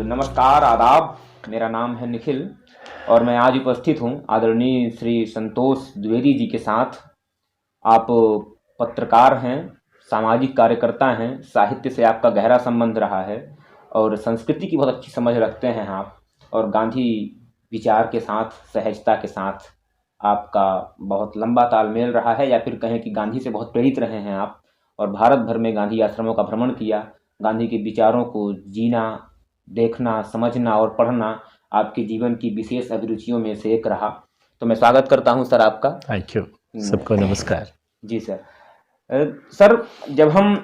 नमस्कार, आदाब। मेरा नाम है निखिल और मैं आज उपस्थित हूँ आदरणीय श्री संतोष द्विवेदी जी के साथ। आप पत्रकार हैं, सामाजिक कार्यकर्ता हैं, साहित्य से आपका गहरा संबंध रहा है और संस्कृति की बहुत अच्छी समझ रखते हैं आप, और गांधी विचार के साथ, सहजता के साथ आपका बहुत लंबा तालमेल रहा है, या फिर कहें कि गांधी से बहुत प्रेरित रहे हैं आप, और भारत भर में गांधी आश्रमों का भ्रमण किया। गांधी के विचारों को जीना, देखना, समझना और पढ़ना आपके जीवन की विशेष अभिरुचियों में से एक रहा। तो मैं स्वागत करता हूं सर आपका। Thank you. सबको नमस्कार। जी सर। सर, जब हम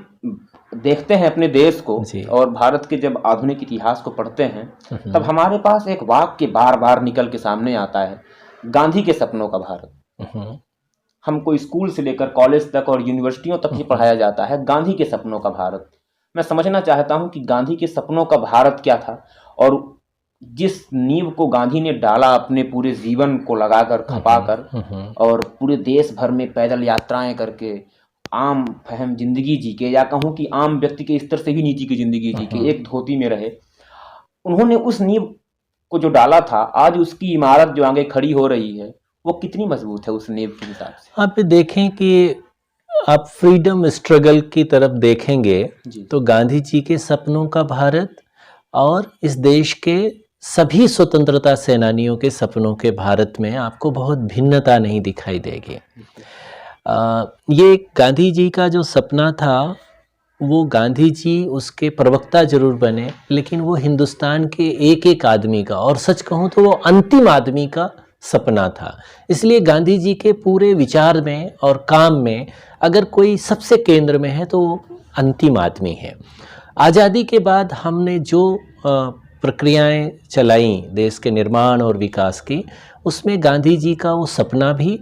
देखते हैं अपने देश को और भारत के जब आधुनिक इतिहास को पढ़ते हैं, तब हमारे पास एक वाक्य बार बार निकल के सामने आता है, गांधी के सपनों का भारत। हमको स्कूल से लेकर कॉलेज तक और यूनिवर्सिटियों तक ही पढ़ाया जाता है गांधी के सपनों का भारत। मैं समझना चाहता हूं कि गांधी के सपनों का भारत क्या था, और जिस नींव को गांधी ने डाला अपने पूरे जीवन को लगाकर, खपाकर, और पूरे देश भर में पैदल यात्राएं करके, आम फहम जिंदगी जी के, या कहूं कि आम व्यक्ति के स्तर से भी नीचे की जिंदगी जी के, एक धोती में रहे, उन्होंने उस नींव को जो डाला था, आज उसकी इमारत जो आगे खड़ी हो रही है वो कितनी मजबूत है उस नींव के हिसाब से। आप देखें कि आप फ्रीडम स्ट्रगल की तरफ देखेंगे तो गांधी जी के सपनों का भारत और इस देश के सभी स्वतंत्रता सेनानियों के सपनों के भारत में आपको बहुत भिन्नता नहीं दिखाई देगी। ये गांधी जी का जो सपना था, वो गांधी जी उसके प्रवक्ता जरूर बने, लेकिन वो हिंदुस्तान के एक एक आदमी का, और सच कहूँ तो वो अंतिम आदमी का सपना था। इसलिए गांधी जी के पूरे विचार में और काम में अगर कोई सबसे केंद्र में है तो वो अंतिम आदमी है। आज़ादी के बाद हमने जो प्रक्रियाएं चलाई देश के निर्माण और विकास की, उसमें गांधी जी का वो सपना भी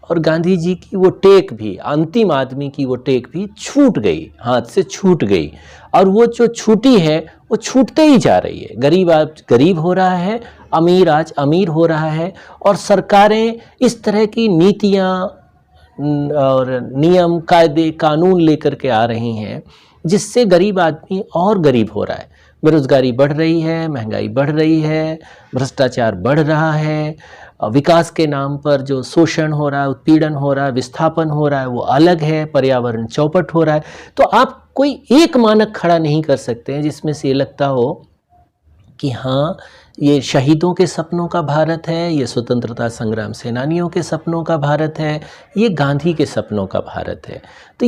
और गांधी जी की वो टेक भी, अंतिम आदमी की वो टेक भी छूट गई, हाथ से छूट गई, और वो जो छूटी है वो छूटते ही जा रही है। गरीब आज गरीब हो रहा है, अमीर आज अमीर हो रहा है, और सरकारें इस तरह की नीतियाँ और नियम, कायदे, कानून लेकर के आ रही हैं जिससे गरीब आदमी और गरीब हो रहा है। बेरोजगारी बढ़ रही है, महंगाई बढ़ रही है, भ्रष्टाचार बढ़ रहा है, विकास के नाम पर जो शोषण हो रहा है, उत्पीड़न हो रहा है, विस्थापन हो रहा है, वो अलग है, पर्यावरण चौपट हो रहा है। तो आप कोई एक मानक खड़ा नहीं कर सकते हैं जिसमें से ये लगता हो कि हाँ, ये शहीदों के सपनों का भारत है, ये स्वतंत्रता संग्राम सेनानियों के सपनों का भारत है, ये गांधी के सपनों का भारत है। तो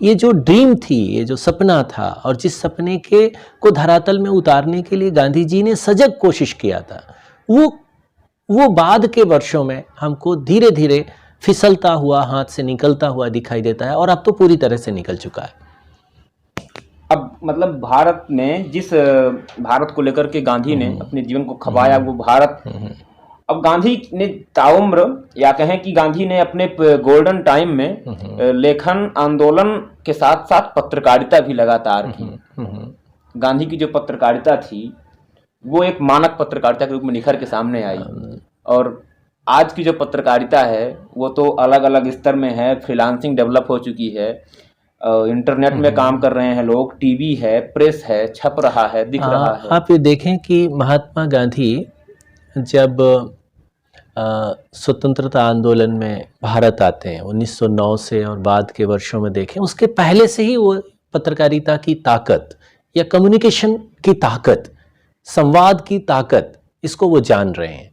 ये जो ड्रीम थी, ये जो सपना था, और जिस सपने के को धरातल में उतारने के लिए गांधी जी ने सजग कोशिश किया था, वो बाद के वर्षों में हमको धीरे धीरे फिसलता हुआ, हाथ से निकलता हुआ दिखाई देता है, और अब तो पूरी तरह से निकल चुका है। अब मतलब भारत में जिस भारत को लेकर के गांधी ने अपने जीवन को खपाया, वो भारत, अब गांधी ने ताउम्र, या कहें कि गांधी ने अपने गोल्डन टाइम में लेखन आंदोलन के साथ साथ पत्रकारिता भी लगातार की। गांधी की जो पत्रकारिता थी वो एक मानक पत्रकारिता के रूप में निखर के सामने आई, और आज की जो पत्रकारिता है वो तो अलग अलग स्तर में है, फ्रीलांसिंग डेवलप हो चुकी है, इंटरनेट में काम कर रहे हैं लोग, टीवी है, प्रेस है, छप रहा है, दिख रहा है। आप ये देखें कि महात्मा गांधी जब स्वतंत्रता आंदोलन में भारत आते हैं 1909 से, और बाद के वर्षों में देखें, उसके पहले से ही वो पत्रकारिता की ताकत या कम्युनिकेशन की ताकत, संवाद की ताकत, इसको वो जान रहे हैं,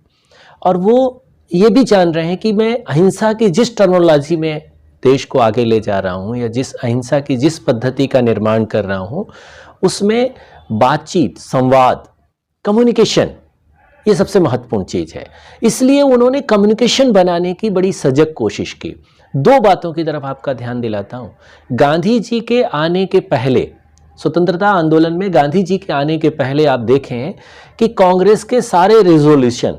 और वो ये भी जान रहे हैं कि मैं अहिंसा की जिस टर्मिनोलॉजी में देश को आगे ले जा रहा हूँ, या जिस अहिंसा की जिस पद्धति का निर्माण कर रहा हूँ, उसमें बातचीत, संवाद, कम्युनिकेशन, ये सबसे महत्वपूर्ण चीज़ है। इसलिए उन्होंने कम्युनिकेशन बनाने की बड़ी सजग कोशिश की। दो बातों की तरफ आपका ध्यान दिलाता हूँ। गांधी जी के आने के पहले, स्वतंत्रता आंदोलन में गांधी जी के आने के पहले आप देखें कि कांग्रेस के सारे रेजोल्यूशन,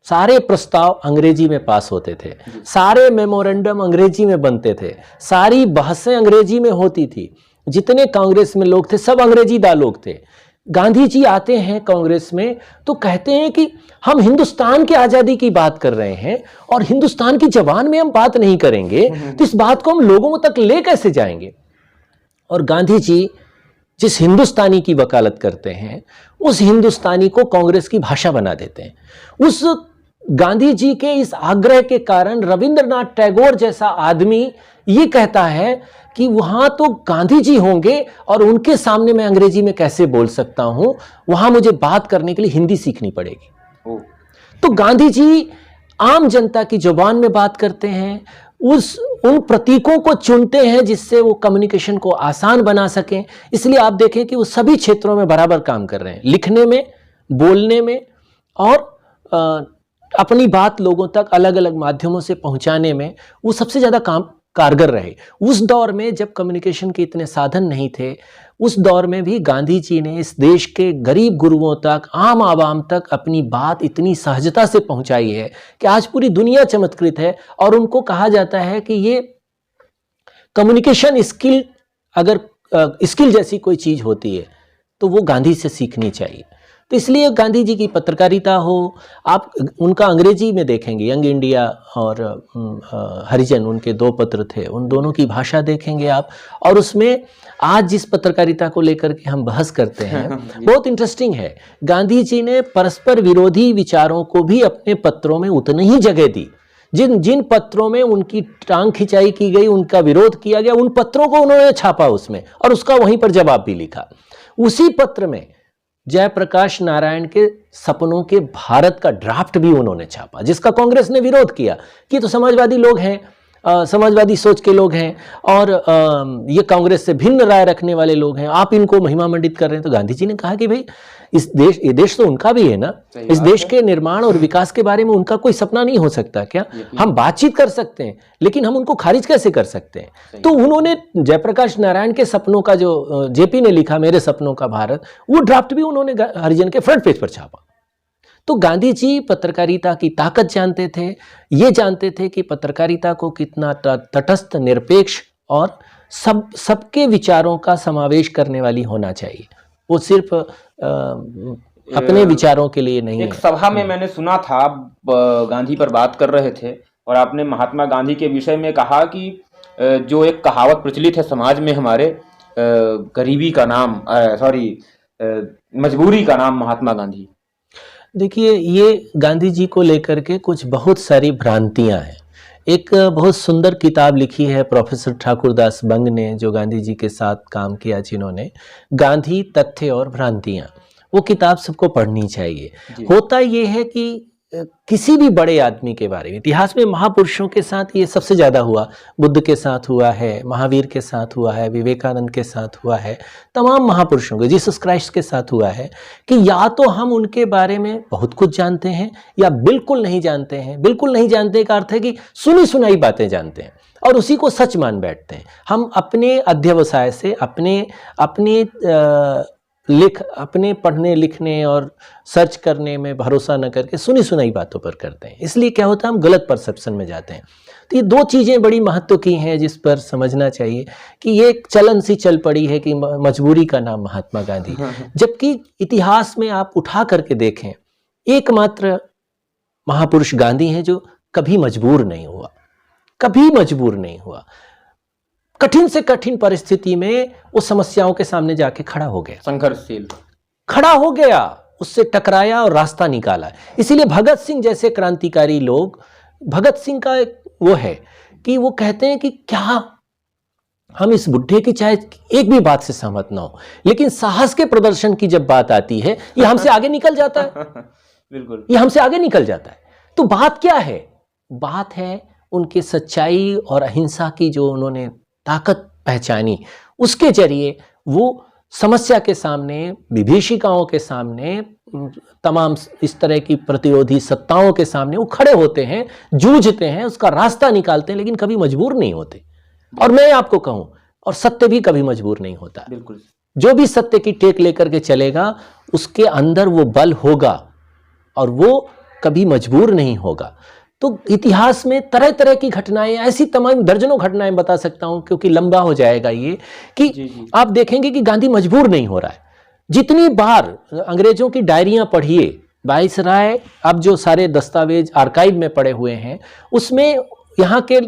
सारे प्रस्ताव अंग्रेजी में पास होते थे, सारे मेमोरेंडम अंग्रेजी में बनते थे, सारी बहसें अंग्रेजी में होती थी, जितने कांग्रेस में लोग थे सब अंग्रेजीदा लोग थे। गांधी जी आते हैं कांग्रेस में तो कहते हैं कि हम हिंदुस्तान की आज़ादी की बात कर रहे हैं और हिंदुस्तान की जबान में हम बात नहीं करेंगे तो इस बात को हम लोगों तक ले कैसे जाएंगे। और गांधी जी जिस हिंदुस्तानी की वकालत करते हैं, उस हिंदुस्तानी को कांग्रेस की भाषा बना देते हैं। उस गांधी जी के इस आग्रह के कारण रविंद्रनाथ टैगोर जैसा आदमी ये कहता है कि वहां तो गांधी जी होंगे और उनके सामने मैं अंग्रेजी में कैसे बोल सकता हूं, वहां मुझे बात करने के लिए हिंदी सीखनी पड़ेगी। तो गांधी जी आम जनता की जुबान में बात करते हैं, उन प्रतीकों को चुनते हैं जिससे वो कम्युनिकेशन को आसान बना सकें। इसलिए आप देखें कि वो सभी क्षेत्रों में बराबर काम कर रहे हैं, लिखने में, बोलने में और अपनी बात लोगों तक अलग अलग माध्यमों से पहुंचाने में वो सबसे ज्यादा काम कारगर रहे। उस दौर में जब कम्युनिकेशन के इतने साधन नहीं थे, उस दौर में भी गांधी जी ने इस देश के गरीब गुरुओं तक, आम आवाम तक अपनी बात इतनी सहजता से पहुंचाई है कि आज पूरी दुनिया चमत्कृत है। और उनको कहा जाता है कि ये कम्युनिकेशन स्किल, अगर स्किल जैसी कोई चीज होती है तो वो गांधी से सीखनी चाहिए। तो इसलिए गांधी जी की पत्रकारिता हो, आप उनका अंग्रेजी में देखेंगे, यंग इंडिया और हरिजन, उनके 2 पत्र थे, उन दोनों की भाषा देखेंगे आप, और उसमें आज जिस पत्रकारिता को लेकर के हम बहस करते हैं बहुत इंटरेस्टिंग है। गांधी जी ने परस्पर विरोधी विचारों को भी अपने पत्रों में उतनी ही जगह दी। जिन पत्रों में उनकी टांग खिंचाई की गई, उनका विरोध किया गया, उन पत्रों को उन्होंने छापा उसमें और उसका वहीं पर जवाब भी लिखा। उसी पत्र में जयप्रकाश नारायण के सपनों के भारत का ड्राफ्ट भी उन्होंने छापा, जिसका कांग्रेस ने विरोध किया कि तो समाजवादी लोग हैं, समाजवादी सोच के लोग हैं और ये कांग्रेस से भिन्न राय रखने वाले लोग हैं, आप इनको महिमा मंडित कर रहे हैं। तो गांधी जी ने कहा कि भाई ये देश तो उनका भी है ना, इस देश के निर्माण और विकास के बारे में उनका कोई सपना नहीं हो सकता क्या? हम बातचीत कर सकते हैं लेकिन हम उनको खारिज कैसे कर सकते हैं? तो उन्होंने जयप्रकाश नारायण के सपनों का, जो जेपी ने लिखा मेरे सपनों का भारत, वो ड्राफ्ट भी उन्होंने हरिजन के फ्रंट पेज पर छापा। तो गांधी जी पत्रकारिता की ताकत जानते थे, ये जानते थे कि पत्रकारिता को कितना तटस्थ, निरपेक्ष और सबके विचारों का समावेश करने वाली होना चाहिए। वो सिर्फ अपने विचारों के लिए नहीं। एक सभा में मैंने सुना था, आप गांधी पर बात कर रहे थे और आपने महात्मा गांधी के विषय में कहा कि जो एक कहावत प्रचलित है समाज में हमारे, गरीबी का नाम, मजबूरी का नाम महात्मा गांधी। देखिए, ये गांधी जी को लेकर के कुछ बहुत सारी भ्रांतियां हैं। एक बहुत सुंदर किताब लिखी है प्रोफेसर ठाकुरदास बंग ने, जो गांधी जी के साथ काम किया, जिन्होंने, गांधी, तथ्य और भ्रांतियां। वो किताब सबको पढ़नी चाहिए। होता ये है कि किसी भी बड़े आदमी के बारे में, इतिहास में महापुरुषों के साथ ये सबसे ज्यादा हुआ, बुद्ध के साथ हुआ है, महावीर के साथ हुआ है, विवेकानंद के साथ हुआ है, तमाम महापुरुषों के, जीसस क्राइस्ट के साथ हुआ है कि या तो हम उनके बारे में बहुत कुछ जानते हैं या बिल्कुल नहीं जानते हैं। बिल्कुल नहीं जानते का अर्थ है कि सुनी सुनाई बातें जानते हैं और उसी को सच मान बैठते हैं। हम अपने अध्यवसाय से, अपने पढ़ने लिखने और सर्च करने में भरोसा न करके सुनी सुनाई बातों पर करते हैं। इसलिए क्या होता है, हम गलत परसेप्शन में जाते हैं। तो ये 2 चीज़ें बड़ी महत्व की हैं जिस पर समझना चाहिए कि ये एक चलन सी चल पड़ी है कि मजबूरी का नाम महात्मा गांधी, जबकि इतिहास में आप उठा करके देखें, एकमात्र महापुरुष गांधी हैं जो कभी मजबूर नहीं हुआ, कभी मजबूर नहीं हुआ। कठिन से कठिन परिस्थिति में वो समस्याओं के सामने जाके खड़ा हो गया, संघर्षशील खड़ा हो गया, उससे टकराया और रास्ता निकाला। इसीलिए भगत सिंह जैसे क्रांतिकारी लोग, भगत सिंह का वो है कि वो कहते हैं कि क्या हम इस बुढ़े की चाहे एक भी बात से सहमत ना हो, लेकिन साहस के प्रदर्शन की जब बात आती है, ये हमसे आगे निकल जाता है। बिल्कुल, ये हमसे आगे निकल जाता है। तो बात क्या है? बात है उनके सच्चाई और अहिंसा की, जो उन्होंने ताकत पहचानी, उसके जरिए वो समस्या के सामने, विभीषिकाओं के सामने, तमाम इस तरह की प्रतिरोधी सत्ताओं के सामने वो खड़े होते हैं, जूझते हैं, उसका रास्ता निकालते हैं, लेकिन कभी मजबूर नहीं होते। और मैं आपको कहूं, और सत्य भी कभी मजबूर नहीं होता। बिल्कुल, जो भी सत्य की टेक लेकर के चलेगा, उसके अंदर वो बल होगा और वो कभी मजबूर नहीं होगा। तो इतिहास में तरह तरह की घटनाएं, ऐसी तमाम दर्जनों घटनाएं बता सकता हूं, क्योंकि लंबा हो जाएगा ये, कि जी। आप देखेंगे कि गांधी मजबूर नहीं हो रहा है। जितनी बार अंग्रेजों की डायरियां पढ़िए, वाइसराय, अब जो सारे दस्तावेज आर्काइव में पड़े हुए हैं, उसमें यहाँ के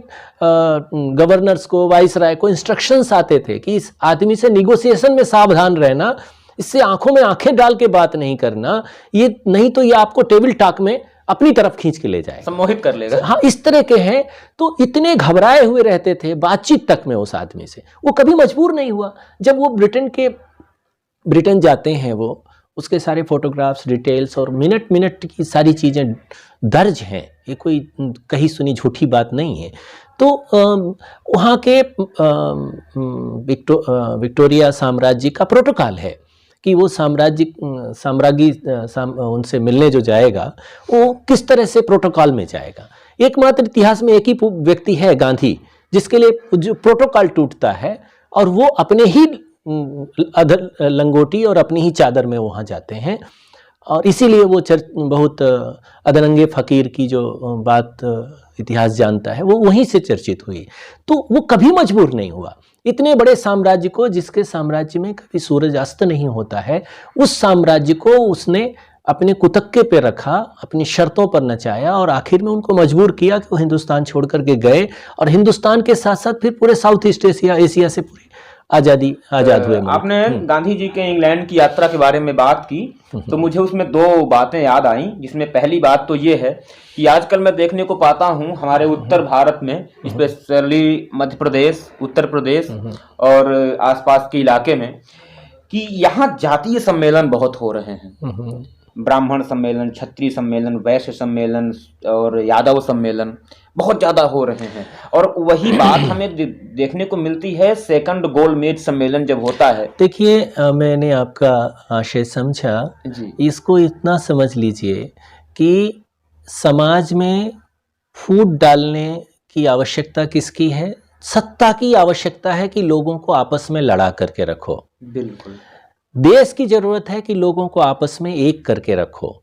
गवर्नर्स को, वाइसराय को इंस्ट्रक्शंस आते थे कि इस आदमी से निगोशिएशन में सावधान रहना, इससे आंखों में आंखें डाल के बात नहीं करना, ये नहीं तो ये आपको टेबल टॉक में अपनी तरफ खींच के ले जाएगा, सम्मोहित कर लेगा। हाँ, इस तरह के हैं। तो इतने घबराए हुए रहते थे बातचीत तक में उस आदमी से। वो कभी मजबूर नहीं हुआ। जब वो ब्रिटेन जाते हैं, वो उसके सारे फोटोग्राफ्स, डिटेल्स और मिनट मिनट की सारी चीज़ें दर्ज हैं, ये कोई कही सुनी झूठी बात नहीं है। तो वहाँ के विक्टोरिया साम्राज्य का प्रोटोकॉल है कि वो साम्राज्ञी उनसे मिलने जो जाएगा वो किस तरह से प्रोटोकॉल में जाएगा। एकमात्र इतिहास में एक ही व्यक्ति है, गांधी, जिसके लिए जो प्रोटोकॉल टूटता है और वो अपने ही अधर लंगोटी और अपनी ही चादर में वहाँ जाते हैं। और इसीलिए वो बहुत अदरंगे फकीर की जो बात इतिहास जानता है वो वहीं से चर्चित हुई। तो वो कभी मजबूर नहीं हुआ। इतने बड़े साम्राज्य को, जिसके साम्राज्य में कभी सूरज अस्त नहीं होता है, उस साम्राज्य को उसने अपने कुतक्के पे रखा, अपनी शर्तों पर नचाया और आखिर में उनको मजबूर किया कि वो हिंदुस्तान छोड़ करके गए। और हिंदुस्तान के साथ साथ फिर पूरे साउथ ईस्ट एशिया से पूरी आजाद हुए। आपने गांधी जी के इंग्लैंड की यात्रा के बारे में बात की तो मुझे उसमें दो बातें याद आई, जिसमें पहली बात तो ये है कि आजकल मैं देखने को पाता हूँ हमारे उत्तर भारत में, स्पेशली मध्य प्रदेश, उत्तर प्रदेश और आसपास के इलाके में, कि यहाँ जातीय सम्मेलन बहुत हो रहे हैं। ब्राह्मण सम्मेलन, क्षत्रिय सम्मेलन, वैश्य सम्मेलन और यादव सम्मेलन बहुत ज्यादा हो रहे हैं। और वही बात हमें देखने को मिलती है सेकंड गोलमेज सम्मेलन जब होता है। देखिए, मैंने आपका आशय समझा जी। इसको इतना समझ लीजिए कि समाज में फूट डालने की आवश्यकता किसकी है? सत्ता की आवश्यकता है कि लोगों को आपस में लड़ा करके रखो। बिल्कुल। देश की जरूरत है कि लोगों को आपस में एक करके रखो।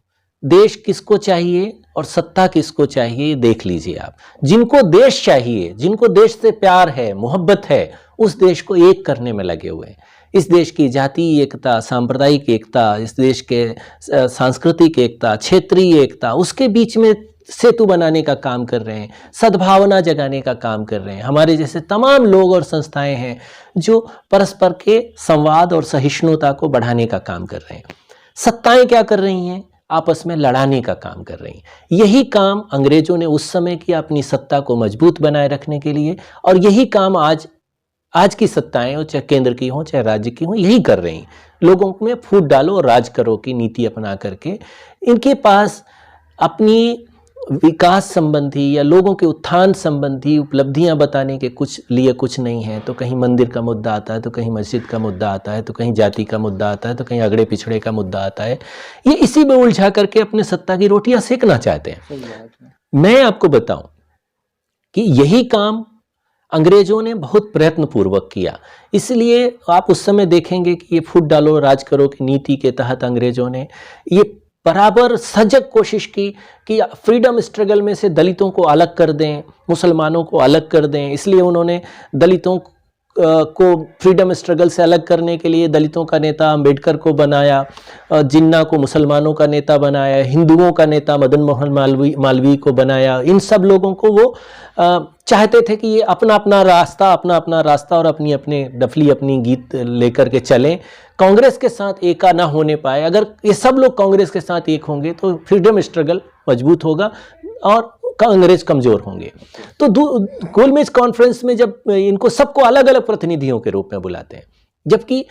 देश किसको चाहिए और सत्ता किसको चाहिए, देख लीजिए आप। जिनको देश चाहिए, जिनको देश से प्यार है, मोहब्बत है, उस देश को एक करने में लगे हुए हैं। इस देश की जातीय एकता, सांप्रदायिक एकता, इस देश के सांस्कृतिक एकता, क्षेत्रीय एकता, उसके बीच में सेतु बनाने का काम कर रहे हैं, सद्भावना जगाने का काम कर रहे हैं। हमारे जैसे तमाम लोग और संस्थाएं हैं जो परस्पर के संवाद और सहिष्णुता को बढ़ाने का काम कर रहे हैं। सत्ताएं क्या कर रही हैं? आपस में लड़ाने का काम कर रही हैं। यही काम अंग्रेजों ने उस समय किया अपनी सत्ता को मजबूत बनाए रखने के लिए, और यही काम आज की सत्ताएं हो, चाहे केंद्र की हो चाहे राज्य की हो, यही कर रही हैं। लोगों में फूट डालो और राज करो की नीति अपना करके इनके पास अपनी विकास संबंधी या लोगों के उत्थान संबंधी उपलब्धियां बताने के कुछ नहीं है। तो कहीं मंदिर का मुद्दा आता है, तो कहीं मस्जिद का मुद्दा आता है, तो कहीं जाति का मुद्दा आता है, तो कहीं अगड़े पिछड़े का मुद्दा आता है। ये इसी में उलझा करके अपने सत्ता की रोटियां सेकना चाहते हैं। मैं आपको बताऊं कि यही काम अंग्रेजों ने बहुत प्रयत्न पूर्वक किया। इसलिए आप उस समय देखेंगे कि ये फूट डालो राज करो की नीति के तहत अंग्रेजों ने ये बराबर सजग कोशिश की कि फ्रीडम स्ट्रगल में से दलितों को अलग कर दें, मुसलमानों को अलग कर दें। इसलिए उन्होंने दलितों को फ्रीडम स्ट्रगल से अलग करने के लिए दलितों का नेता अंबेडकर को बनाया, जिन्ना को मुसलमानों का नेता बनाया, हिंदुओं का नेता मदन मोहन मालवीय को बनाया। इन सब लोगों को वो चाहते थे कि ये अपना अपना रास्ता और अपनी डफली अपनी गीत लेकर के चलें, कांग्रेस के साथ एका ना होने पाए। अगर ये सब लोग कांग्रेस के साथ एक होंगे तो फ्रीडम स्ट्रगल मजबूत होगा और अंग्रेज कमजोर होंगे। तो गोलमेज कॉन्फ्रेंस में जब इनको सबको अलग अलग प्रतिनिधियों के रूप में बुलाते हैं, जबकि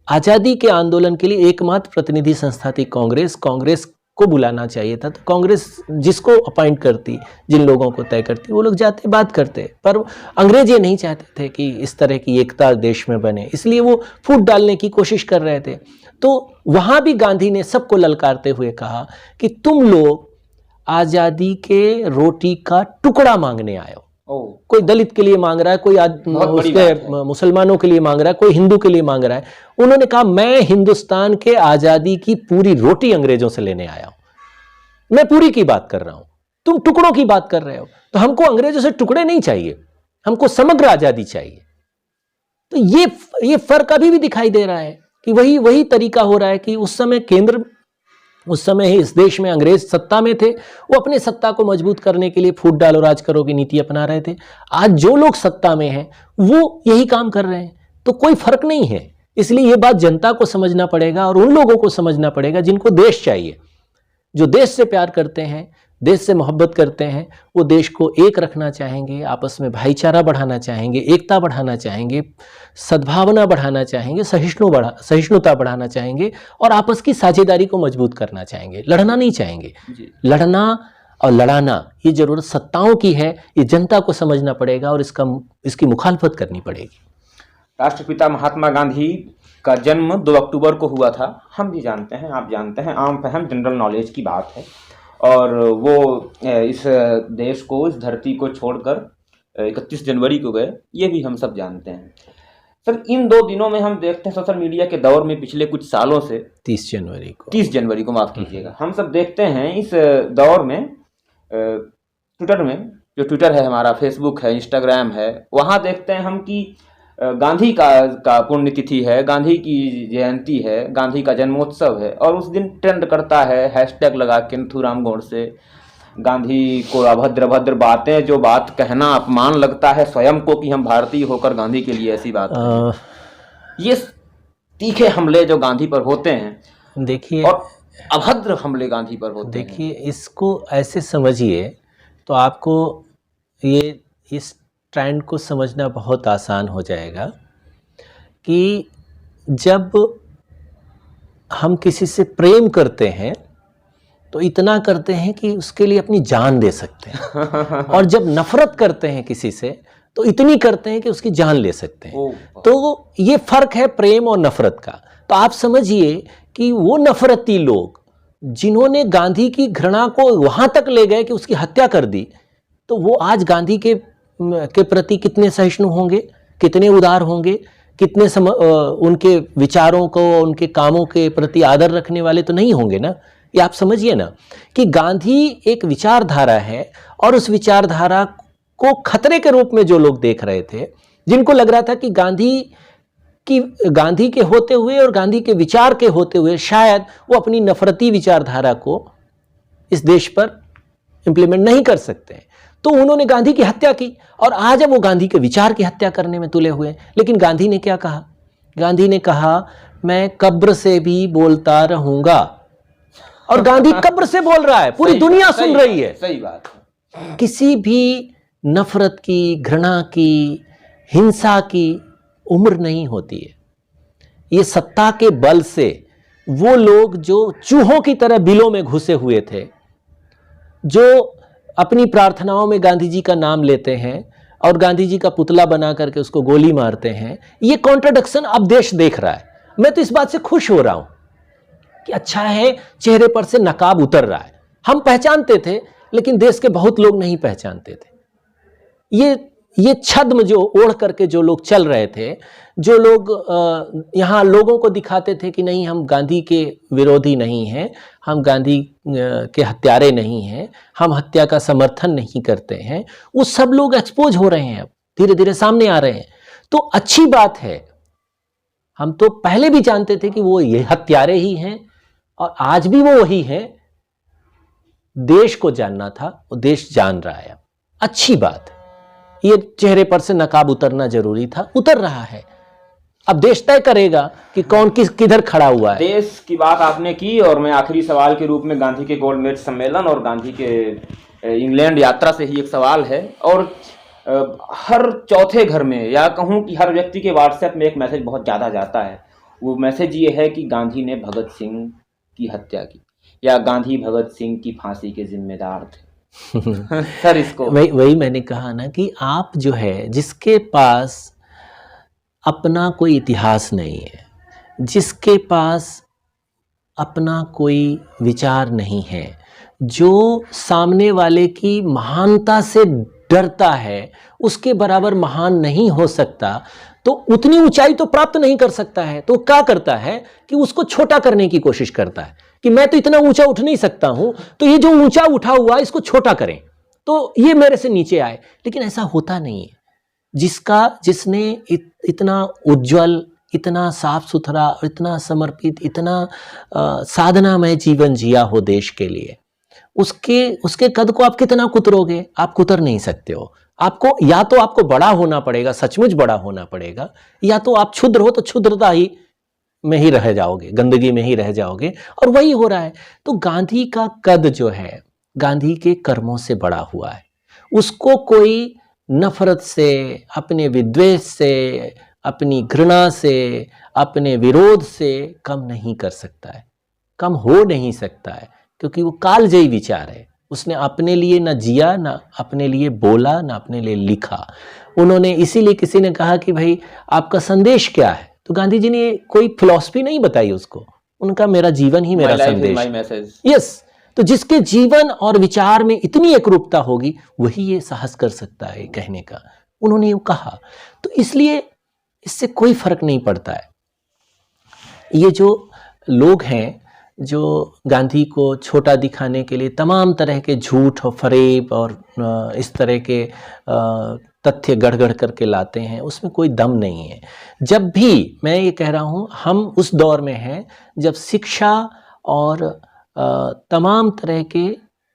आज़ादी के आंदोलन के लिए एकमात्र प्रतिनिधि संस्था थी कांग्रेस को बुलाना चाहिए था। तो कांग्रेस जिसको अपॉइंट करती, जिन लोगों को तय करती, वो लोग जाते बात करते। पर अंग्रेज ये नहीं चाहते थे कि इस तरह की एकता देश में बने, इसलिए वो फूट डालने की कोशिश कर रहे थे। तो वहाँ भी गांधी ने सबको ललकारते हुए कहा कि तुम लोग आज़ादी के रोटी का टुकड़ा मांगने आए हो। कोई दलित के लिए मांग रहा है, कोई उसके मुसलमानों के लिए मांग रहा है, कोई हिंदू के लिए मांग रहा है। उन्होंने कहा मैं हिंदुस्तान के आजादी की पूरी रोटी अंग्रेजों से लेने आया हूं। मैं पूरी की बात कर रहा हूं, तुम टुकड़ों की बात कर रहे हो। तो हमको अंग्रेजों से टुकड़े नहीं चाहिए, हमको समग्र आजादी चाहिए। तो ये फर्क अभी भी दिखाई दे रहा है कि वही तरीका हो रहा है कि उस समय केंद्र उस समय ही इस देश में अंग्रेज सत्ता में थे, वो अपने सत्ता को मजबूत करने के लिए फूट डालो राज करो की नीति अपना रहे थे। आज जो लोग सत्ता में हैं वो यही काम कर रहे हैं, तो कोई फर्क नहीं है। इसलिए ये बात जनता को समझना पड़ेगा और उन लोगों को समझना पड़ेगा जिनको देश चाहिए, जो देश से प्यार करते हैं, देश से मोहब्बत करते हैं, वो देश को एक रखना चाहेंगे, आपस में भाईचारा बढ़ाना चाहेंगे, एकता बढ़ाना चाहेंगे, सद्भावना बढ़ाना चाहेंगे, सहिष्णुता बढ़ाना चाहेंगे और आपस की साझेदारी को मजबूत करना चाहेंगे। लड़ना नहीं चाहेंगे। लड़ना और लड़ाना ये जरूरत सत्ताओं की है, ये जनता को समझना पड़ेगा और इसकी मुखालफत करनी पड़ेगी। राष्ट्रपिता महात्मा गांधी का जन्म 2 अक्टूबर को हुआ था। हम भी जानते हैं, आप जानते हैं, आम फहम जनरल नॉलेज की बात है। और वो इस देश को, इस धरती को छोड़कर 31 जनवरी को गए, ये भी हम सब जानते हैं। सर, इन 2 दिनों में हम देखते हैं सोशल मीडिया के दौर में पिछले कुछ सालों से 30 जनवरी को माफ़ कीजिएगा, हम सब देखते हैं इस दौर में ट्विटर में, जो ट्विटर है हमारा, फेसबुक है, इंस्टाग्राम है, वहाँ देखते हैं हम कि गांधी का पुण्यतिथि है, गांधी की जयंती है, गांधी का जन्मोत्सव है, और उस दिन ट्रेंड करता है हैशटैग लगा के नथुराम गोडसे, गांधी को अभद्र भद्र बातें, जो बात कहना अपमान लगता है स्वयं को कि हम भारतीय होकर गांधी के लिए ऐसी बात ये तीखे हमले जो गांधी पर होते हैं, देखिए, और अभद्र हमले गांधी पर होते हैं। देखिए, इसको ऐसे समझिए तो आपको ये इस ट्रेंड को समझना बहुत आसान हो जाएगा कि जब हम किसी से प्रेम करते हैं तो इतना करते हैं कि उसके लिए अपनी जान दे सकते हैं और जब नफरत करते हैं किसी से तो इतनी करते हैं कि उसकी जान ले सकते हैं। तो ये फर्क है प्रेम और नफरत का। तो आप समझिए कि वो नफरती लोग जिन्होंने गांधी की घृणा को वहां तक ले गए कि उसकी हत्या कर दी, तो वो आज गांधी के प्रति कितने सहिष्णु होंगे, कितने उदार होंगे, कितने उनके विचारों को, उनके कामों के प्रति आदर रखने वाले तो नहीं होंगे ना। ये आप समझिए ना कि गांधी एक विचारधारा है और उस विचारधारा को खतरे के रूप में जो लोग देख रहे थे, जिनको लग रहा था कि गांधी के होते हुए और गांधी के विचार के होते हुए शायद वो अपनी नफरती विचारधारा को इस देश पर इंप्लीमेंट नहीं कर सकते हैं, तो उन्होंने गांधी की हत्या की और आज वो गांधी के विचार की हत्या करने में तुले हुए। लेकिन गांधी ने क्या कहा? गांधी ने कहा मैं कब्र से भी बोलता रहूंगा, और गांधी कब्र से बोल रहा है, पूरी दुनिया सुन रही है। सही बात। किसी भी नफरत की, घृणा की, हिंसा की उम्र नहीं होती है। ये सत्ता के बल से वो लोग जो चूहों की तरह बिलों में घुसे हुए थे, जो अपनी प्रार्थनाओं में गांधी जी का नाम लेते हैं और गांधी जी का पुतला बना करके उसको गोली मारते हैं, ये कॉन्ट्रडिक्शन अब देश देख रहा है। मैं तो इस बात से खुश हो रहा हूं कि अच्छा है, चेहरे पर से नकाब उतर रहा है। हम पहचानते थे लेकिन देश के बहुत लोग नहीं पहचानते थे। ये छद्म जो ओढ़ करके जो लोग चल रहे थे, जो लोग यहाँ लोगों को दिखाते थे कि नहीं हम गांधी के विरोधी नहीं हैं, हम गांधी के हत्यारे नहीं हैं, हम हत्या का समर्थन नहीं करते हैं, वो सब लोग एक्सपोज हो रहे हैं, अब धीरे धीरे सामने आ रहे हैं। तो अच्छी बात है। हम तो पहले भी जानते थे कि वो ये हत्यारे ही हैं और आज भी वो वही हैं। देश को जानना था, वो देश जान रहा है। अच्छी बात है। ये चेहरे पर से नकाब उतरना जरूरी था, उतर रहा है। अब देश तय करेगा कि कौन किधर खड़ा हुआ है। देश की बात आपने की और मैं आखिरी सवाल के रूप में गांधी के गोलमेज सम्मेलन और गांधी के इंग्लैंड यात्रा से ही एक सवाल है। और हर चौथे घर में, या कहूँ कि हर व्यक्ति के व्हाट्सएप में एक मैसेज बहुत ज़्यादा जाता है। वो मैसेज ये है कि गांधी ने भगत सिंह की हत्या की, या गांधी भगत सिंह की फांसी के जिम्मेदार थे। सर, इसको वही मैंने कहा ना कि आप जो है, जिसके पास अपना कोई इतिहास नहीं है, जिसके पास अपना कोई विचार नहीं है, जो सामने वाले की महानता से डरता है, उसके बराबर महान नहीं हो सकता, तो उतनी ऊंचाई तो प्राप्त नहीं कर सकता है। तो क्या करता है कि उसको छोटा करने की कोशिश करता है कि मैं तो इतना ऊंचा उठ नहीं सकता हूं, तो ये जो ऊंचा उठा हुआ है इसको छोटा करें तो ये मेरे से नीचे आए। लेकिन ऐसा होता नहीं है। जिसने इतना उज्जवल इतना साफ सुथरा, इतना समर्पित, इतना साधनामय जीवन जिया हो देश के लिए, उसके कद को आप कितना कुतरोगे? आप कुतर नहीं सकते हो। आपको या तो आपको बड़ा होना पड़ेगा, सचमुच बड़ा होना पड़ेगा, या तो आप क्षुद्र हो तो क्षुद्रता ही में ही रह जाओगे, गंदगी में ही रह जाओगे, और वही हो रहा है। तो गांधी का कद जो है गांधी के कर्मों से बड़ा हुआ है। उसको कोई नफरत से, अपने विद्वेष से, अपनी घृणा से, अपने विरोध से कम नहीं कर सकता है, कम हो नहीं सकता है, क्योंकि वो कालजयी विचार है। उसने अपने लिए ना जिया, ना अपने लिए बोला, ना अपने लिए लिखा। उन्होंने इसीलिए किसी ने कहा कि भाई आपका संदेश क्या है, तो गांधी जी ने कोई फिलॉसफी नहीं बताई उसको, उनका मेरा जीवन ही मेरा संदेश। यस, तो जिसके जीवन और विचार में इतनी एकरूपता होगी वही ये साहस कर सकता है कहने का। उन्होंने ये कहा, तो इसलिए इससे कोई फर्क नहीं पड़ता है। ये जो लोग हैं जो गांधी को छोटा दिखाने के लिए तमाम तरह के झूठ और फरेब और इस तरह के तथ्य गढ़ करके लाते हैं, उसमें कोई दम नहीं है। जब भी, मैं ये कह रहा हूँ, हम उस दौर में हैं जब शिक्षा और तमाम तरह के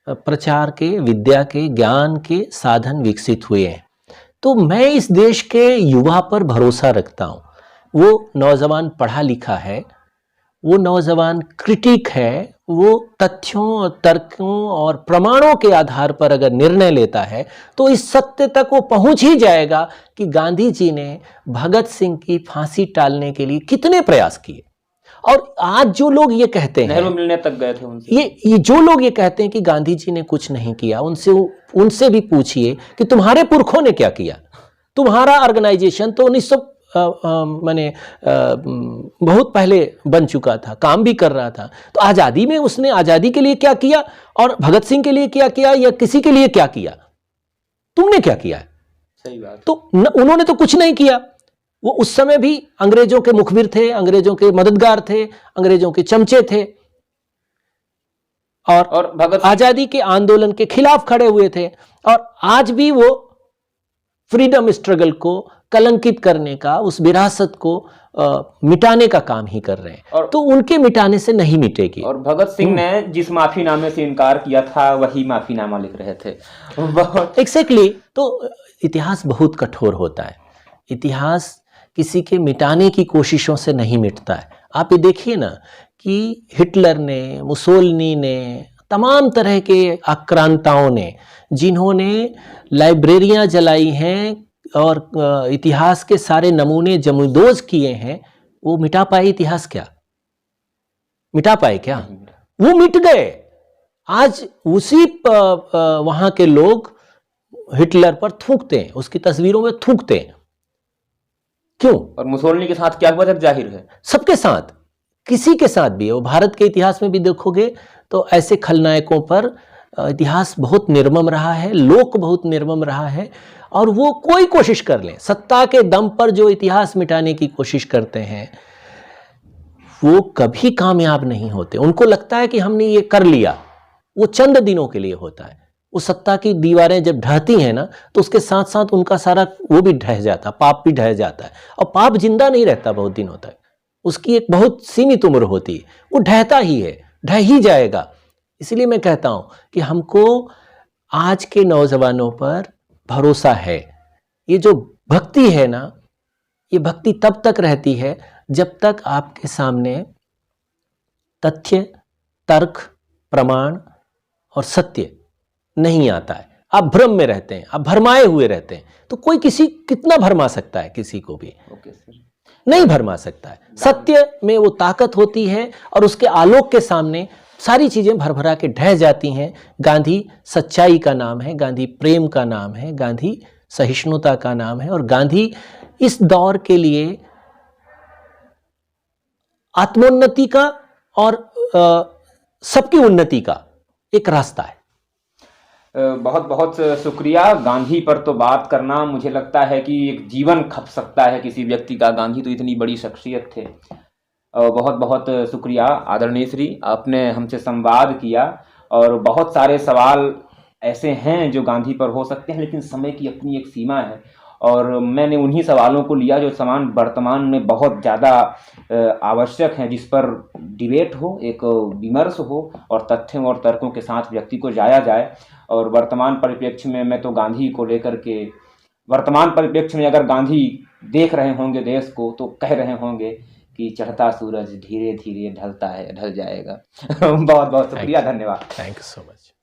प्रचार के, विद्या के, ज्ञान के साधन विकसित हुए हैं, तो मैं इस देश के युवा पर भरोसा रखता हूँ। वो नौजवान पढ़ा लिखा है, वो नौजवान क्रिटिक है, वो तथ्यों और तर्कों और प्रमाणों के आधार पर अगर निर्णय लेता है तो इस सत्य तक वो पहुंच ही जाएगा कि गांधी जी ने भगत सिंह की फांसी टालने के लिए कितने प्रयास किए। और आज जो लोग ये कहते हैं, नेहरू मिलने तक गए थे उनसे, ये जो लोग ये कहते हैं कि गांधी जी ने कुछ नहीं किया, उनसे भी पूछिए कि तुम्हारे पुरखों ने क्या किया। तुम्हारा ऑर्गेनाइजेशन तो 1900 बहुत पहले बन चुका था, काम भी कर रहा था। तो आज़ादी में उसने आज़ादी के लिए क्या किया और भगत सिंह के लिए क्या किया या किसी के लिए क्या किया? तुमने क्या किया? सही बात। तो उन्होंने तो कुछ नहीं किया। वो उस समय भी अंग्रेजों के मुखबिर थे, अंग्रेजों के मददगार थे, अंग्रेजों के चमचे थे, और भगत आज़ादी के आंदोलन के खिलाफ खड़े हुए थे। और आज भी वो फ्रीडम स्ट्रगल को कलंकित करने का, उस विरासत को मिटाने का काम ही कर रहे हैं। और तो उनके मिटाने से नहीं मिटेगी। और भगत सिंह ने जिस माफीनामे से इनकार किया था वही माफीनामा लिख रहे थे। एग्जैक्टली। तो इतिहास बहुत कठोर होता है। इतिहास किसी के मिटाने की कोशिशों से नहीं मिटता है। आप ये देखिए ना कि हिटलर ने, मुसोलिनी ने, तमाम तरह के आक्रांताओं ने, जिन्होंने लाइब्रेरियां जलाई हैं और इतिहास के सारे नमूने जमींदोज किए हैं, वो मिटा पाए इतिहास? क्या मिटा पाए? क्या वो मिट गए। आज उसी वहां के लोग हिटलर पर थूकते हैं, उसकी तस्वीरों में थूकते हैं। क्यों? और मुसोलिनी के साथ क्या हुआ जब जाहिर है, सबके साथ, किसी के साथ भी। वो भारत के इतिहास में भी देखोगे तो ऐसे खलनायकों पर इतिहास बहुत निर्मम रहा है, लोक बहुत निर्मम रहा है। और वो कोई कोशिश कर लें, सत्ता के दम पर जो इतिहास मिटाने की कोशिश करते हैं वो कभी कामयाब नहीं होते। उनको लगता है कि हमने ये कर लिया, वो चंद दिनों के लिए होता है। वो सत्ता की दीवारें जब ढहती हैं ना, तो उसके साथ साथ उनका सारा वो भी ढह जाता, पाप भी ढह जाता है। और पाप जिंदा नहीं रहता बहुत दिनों तक, उसकी एक बहुत सीमित उम्र होती है, वो ढहता ही है, ढह ही जाएगा। इसलिए मैं कहता हूं कि हमको आज के नौजवानों पर भरोसा है। ये जो भक्ति है ना, ये भक्ति तब तक रहती है जब तक आपके सामने तथ्य, तर्क, प्रमाण और सत्य नहीं आता है। आप भ्रम में रहते हैं, आप भरमाए हुए रहते हैं। तो कोई कितना भरमा सकता है? किसी को भी नहीं भरमा सकता है। सत्य में वो ताकत होती है और उसके आलोक के सामने सारी चीजें भरभरा के ढह जाती हैं। गांधी सच्चाई का नाम है, गांधी प्रेम का नाम है, गांधी सहिष्णुता का नाम है, और गांधी इस दौर के लिए आत्मोन्नति का और सबकी उन्नति का एक रास्ता है। बहुत बहुत शुक्रिया। गांधी पर तो बात करना, मुझे लगता है कि एक जीवन खप सकता है किसी व्यक्ति का। गांधी तो इतनी बड़ी शख्सियत थे। बहुत बहुत शुक्रिया आदरणीय श्री, आपने हमसे संवाद किया। और बहुत सारे सवाल ऐसे हैं जो गांधी पर हो सकते हैं, लेकिन समय की अपनी एक सीमा है और मैंने उन्हीं सवालों को लिया जो समान वर्तमान में बहुत ज़्यादा आवश्यक हैं, जिस पर डिबेट हो, एक विमर्श हो और तथ्यों और तर्कों के साथ व्यक्ति को जाया जाए। और वर्तमान परिप्रेक्ष्य में मैं तो गांधी को लेकर के, वर्तमान परिप्रेक्ष्य में अगर गांधी देख रहे होंगे देश को तो कह रहे होंगे कि चढ़ता सूरज धीरे धीरे ढलता है, ढल जाएगा। बहुत बहुत शुक्रिया, धन्यवाद। Thank you so much.